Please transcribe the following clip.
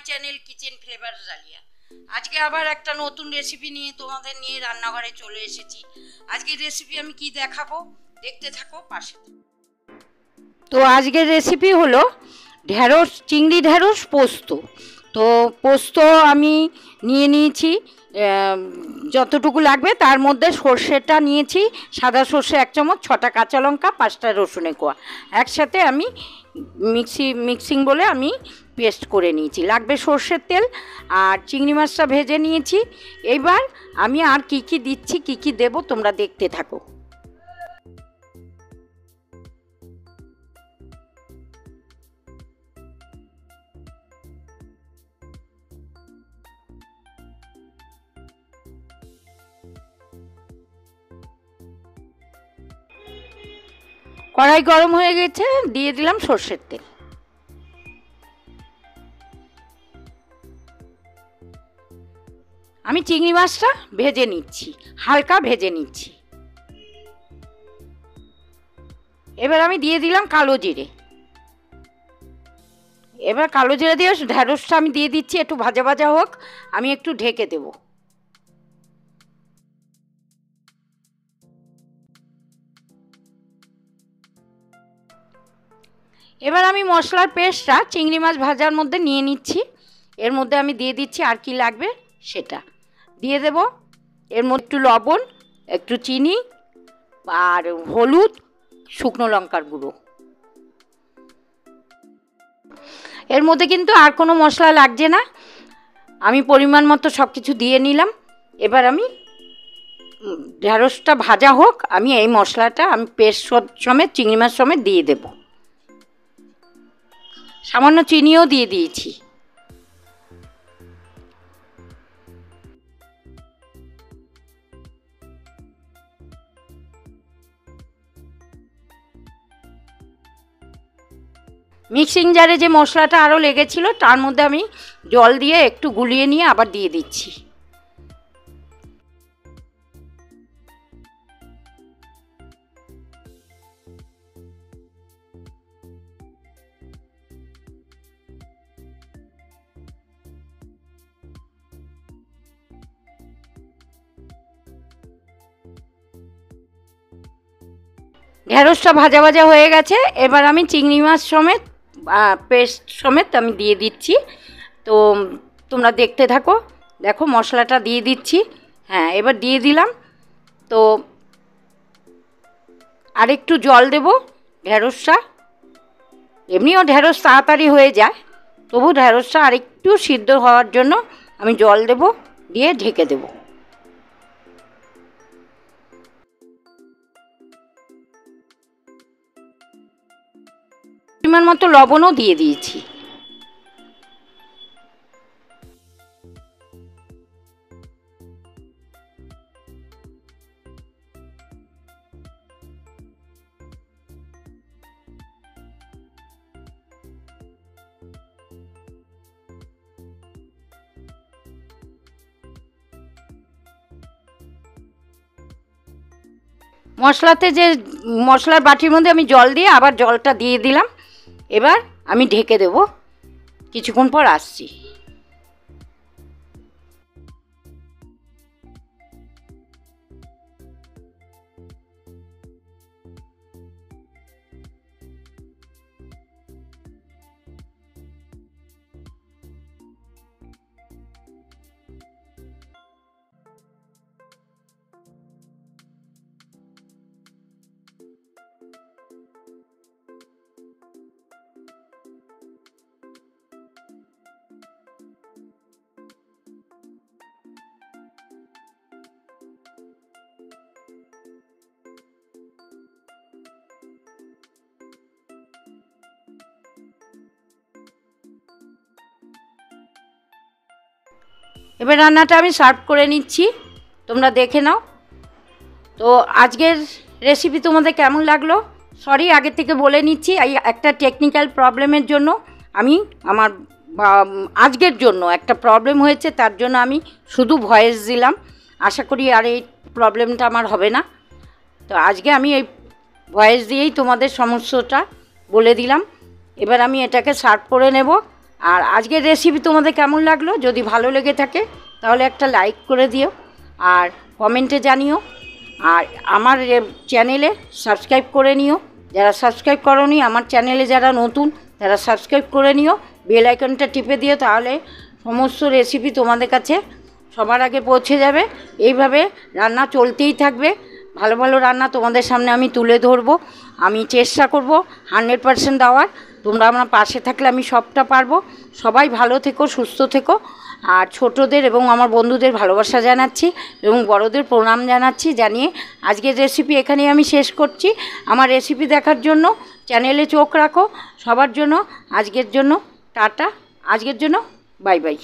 Channel kitchen flavour dahlia. আজকে আবার একটা নতুন রেসিপি নিয়ে তোমাদের নিয়ে রান্নাঘরে চলে এসেছি। আজকের রেসিপি আমি কি দেখাবো, দেখতে থাকো পাশে। তো আজকের রেসিপি হলো ঢ্যাঁড়স, চিংড়ি ঢ্যাঁড়স পোস্ত। তো পোস্ত আমি নিয়ে নিয়েছি যতটুকু লাগবে, তার মধ্যে সর্ষেটা নিয়েছি, সাদা সর্ষে 1 চামচ, 6টা কাঁচা লঙ্কা, 5টা রসুনের কোয়া একসাথে আমি মিক্সিং বলে আমি পেস্ট করে নিয়েছি। লাগবে সর্ষের তেল, আর চিংড়ি মাছটা ভেজে নিয়েছি। এইবার আমি আর কি কি দিচ্ছি, কি কি দেব তোমরা দেখতে থাকো। কড়াই গরম হয়ে গেছে, দিয়ে দিলাম সর্ষের তেল। আমি চিংড়ি মাছটা ভেজে নিচ্ছি, হালকা ভেজে নিচ্ছি। এবার আমি দিয়ে দিলাম কালো জিরে। এবার কালো জিরে দিয়ে ঢ্যাঁড়সটা আমি দিয়ে দিচ্ছি, একটু ভাজা ভাজা হোক, আমি একটু ঢেকে দেব। এবার আমি মশলার পেস্টটা চিংড়ি মাছ ভাজার মধ্যে নিয়ে নিচ্ছি। এর মধ্যে আমি দিয়ে দিচ্ছি আর কি লাগবে সেটা দিয়ে দেব। এর মধ্যে একটু লবণ, একটু চিনি, আর হলুদ, শুকনো লঙ্কার গুঁড়ো। এর মধ্যে কিন্তু আর কোনো মশলা লাগছে না, আমি পরিমাণ মতো সব কিছু দিয়ে নিলাম। এবার আমি ঢ্যাঁড়সটা ভাজা হোক, আমি এই মশলাটা আমি পেস্ট সমেত চিংড়ি মাছ সমেত দিয়ে দেব। সামান্য চিনিও দিয়ে দিয়েছি। মিক্সিং জারে যে মশলাটা আরও লেগেছিল, তার মধ্যে আমি জল দিয়ে একটু গুলিয়ে নিয়ে আবার দিয়ে দিচ্ছি। ঢ্যাঁড়সটা ভাজা ভাজা হয়ে গেছে। এবার আমি চিংড়ি মাছ সমেত পেস্ট সমেত আমি দিয়ে দিচ্ছি। তো তোমরা দেখতে থাকো। দেখো মশলাটা দিয়ে দিচ্ছি। হ্যাঁ, এবার দিয়ে দিলাম। তো আরেকটু জল দেব। ঢ্যাঁড়সটা এমনিও ঢ্যাঁড়স তাড়াতাড়ি হয়ে যায়, তবু ঢ্যাঁড়সটা আরেকটু সিদ্ধ হওয়ার জন্য আমি জল দেব, দিয়ে ঢেকে দেব। পরিমাণ মতো লবণও দিয়ে দিয়েছি। মশলাতে যে মশলার বাটির মধ্যে আমি জল দিয়ে আবার জলটা দিয়ে দিলাম। এবার আমি ঢেকে দেব, কিছুক্ষণ পর আসছি। এবার রান্নাটা আমি সার্ভ করে নিচ্ছি, তোমরা দেখে নাও। তো আজকের রেসিপি তোমাদের কেমন লাগলো সরি আগে থেকে বলে নিচ্ছি, এই একটা টেকনিক্যাল প্রবলেমের জন্য আমি আজকের জন্য একটা প্রবলেম হয়েছে, তার জন্য আমি শুধু ভয়েস দিলাম। আশা করি আর এই প্রবলেমটা আমার হবে না। তো আজকে আমি এই ভয়েস দিয়েই তোমাদের সমস্যাটা বলে দিলাম। এবার আমি এটাকে সার্ভ করে নেব। আর আজকের রেসিপি তোমাদের কেমন লাগলো, যদি ভালো লেগে থাকে তাহলে একটা লাইক করে দিও আর কমেন্টে জানিও। আর আমার চ্যানেলে সাবস্ক্রাইব করে নিও, যারা সাবস্ক্রাইব করোনি আমার চ্যানেলে যারা নতুন তারা সাবস্ক্রাইব করে নিও, বেল আইকনটা টিপে দিও, তাহলে সমস্ত রেসিপি তোমাদের কাছে সবার আগে পৌঁছে যাবে। এইভাবে রান্না চলতেই থাকবে, ভালো ভালো রান্না তোমাদের সামনে আমি তুলে ধরবো। আমি চেষ্টা করব 100% দেওয়ার। তোমরা আমার পাশে থাকলে আমি সবটা পারবো। সবাই ভালো থেকো, সুস্থ থেকো। আর ছোটদের এবং আমার বন্ধুদের ভালোবাসা জানাচ্ছি এবং বড়দের প্রণাম জানাচ্ছি, জানিয়ে আজকের রেসিপি এখানেই আমি শেষ করছি। আমার রেসিপি দেখার জন্য চ্যানেলে চোখ রাখো। সবার জন্য আজকের জন্য টাটা, আজকের জন্য বাই বাই।